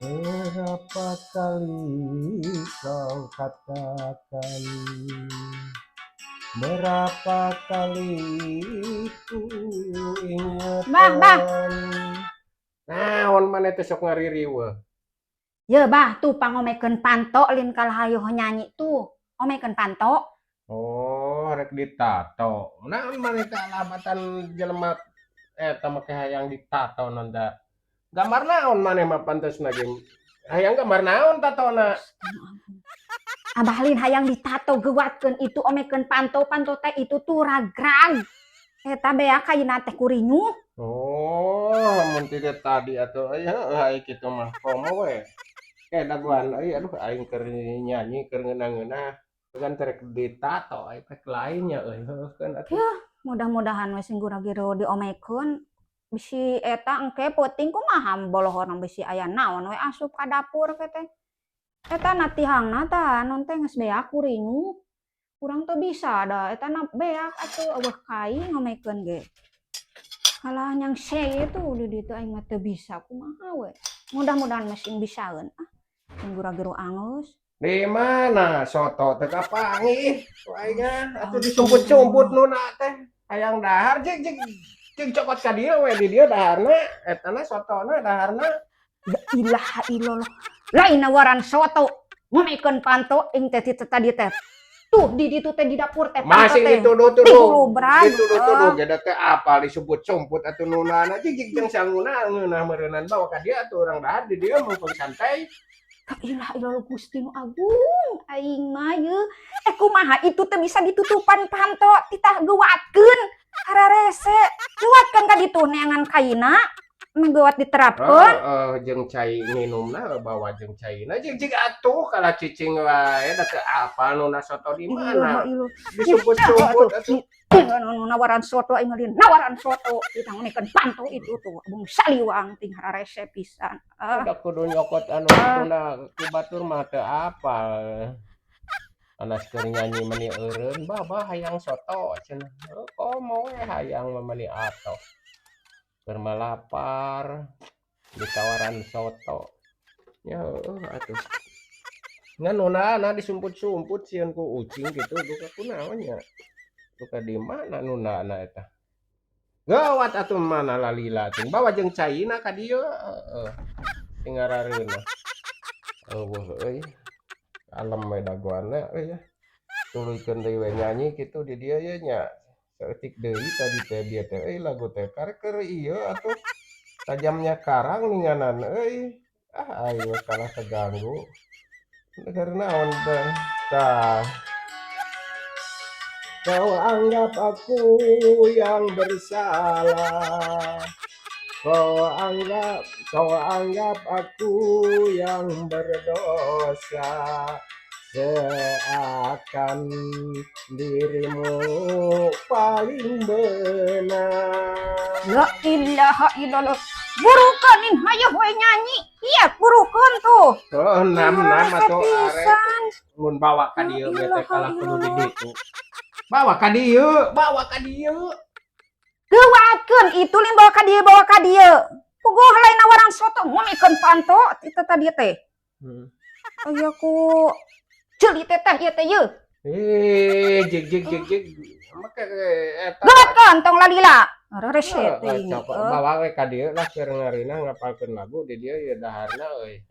Berapa kali kau katakan, berapa kali ku Bah, ingatkan. Naon maneh teh sok ngaririweuh. ya bah tuh pangomekeun panto lin kalahayu nyanyi tuh. Omekeun panto. Oh, rek ditato. Naon maneh teh alabatan jelema eta make hayang ditato non da. Gambar naon maneh mah pantesna ge? Hayang gambar naon tatona? Abah lin hayang ditato geuatkeun itu omekeun panto, panto teh itu tuh ragrag. Eta bea kayeuna teh kurinyu. Oh, mun ti tadi atuh euy heuh ai kitu mah komo we. Daguan euy aduh aing keur nyanyi keur ngeunah-ngeunah kan rek ditato ai rek lain nya euy heuh kan atuh. Yah, mudah-mudahan we sing gura-giro diomekeun bisi eta engke peuting kumaha bolohorna bisi aya naon we asup ka dapur ke teh. Eta natihangna tah non teh geus beak kurinyu. Urang tuh bisa da eta na beak atuh eueuh kai ngomekeun ge. Kalah yang saya tuh di ditu aing mah teu bisa kumaha we. Mudah-mudahan mesin bisaeun sing gura-giro angeus. Di mana soto teh kapanggih waenya atuh Aduh. disumput-sumput nuna teh hayang dahar jeung jeung jeung cokot ka dieu we di dieu daharna etana sotona daharna. La ilaha illallah. Lain waran soto. Ngomekeun panto ing teh tadi teh. Tuh di ditu teh di dapur teh panto Masih teh. dituduh-tuduh, Dihulubrag. dituduh-tuduh geda teh apal disumput-sumput atuh nunana jeung jeung sanguna ngeunah meureunnan bawa ka dieu atuh urang dahar di dieu mumpung santai. La ilaha illallah Gusti nu agung. Aing mah yeuh. Kumaha itu teh bisa ditutupan panto titah geuatkeun. Hararese. Geuatkeun ka ditu neangan kaina. Menggeuat diterapkeun. Jeung cai minumna bawa jeung caina jeung atuh kalah cicing wae da teu apal nuna soto di mana. Ilaha illallah. Disumput-sumput atuh. Nawaran soto aing mah nawaran soto kita ngonekeun panto itu tuh abung saliwang ting hararese pisan. Da kudu nyokot anu kituna ku batur mah teu apal. Panas keur nyanyi meni eureun babah hayang soto cenah. Komo we hayang mah meni atos. Keur mah lapar ditawaran soto. Ya heueuh atuh. Ngan nunana disumput-sumput sieun ku ucing kitu duka kunaon nya. Duka di mana nunana eta. Gawat atuh mana lalila teh bawa jeung caina ka dieu heueuh. Sing ngarareunna. Eueuh euy. Alem we dagoana euy. Tuluykeun deui we nyanyi kitu di dieu ye nya. Saeutik deui tadi teh dia teh euy lagu teh karek keur ieu atuh. Tajamnya karang ninganan euy. Aing kalah kaganggu. Keur naon teh? Tah. Kau anggap aku yang bersalah. Kau anggap aku yang berdosa. Seakan dirimu paling benar. La ilaha illallah. Burukeun hayeuh we nyanyi. Iya burukeun tuh. Oh, nam atuh arek Pisan. mun bawa ka La dieu ge teh ilaha kalah kudu di illallah. ditu. Bawa ka dieu, bawa ka dieu. Geuatkeun itu lin bawa ka dieu. Puguh lain nawaran soto ngomekeun panto kita tadi teh. Aya ku ceuli teteh ieu teh yeuh. Jig. Make eta Geuatkeun tong lalila. Hararese teuing. bawa we ka dieu lah keur ngarina ngapalkeun lagu di dieu ye daharna euy.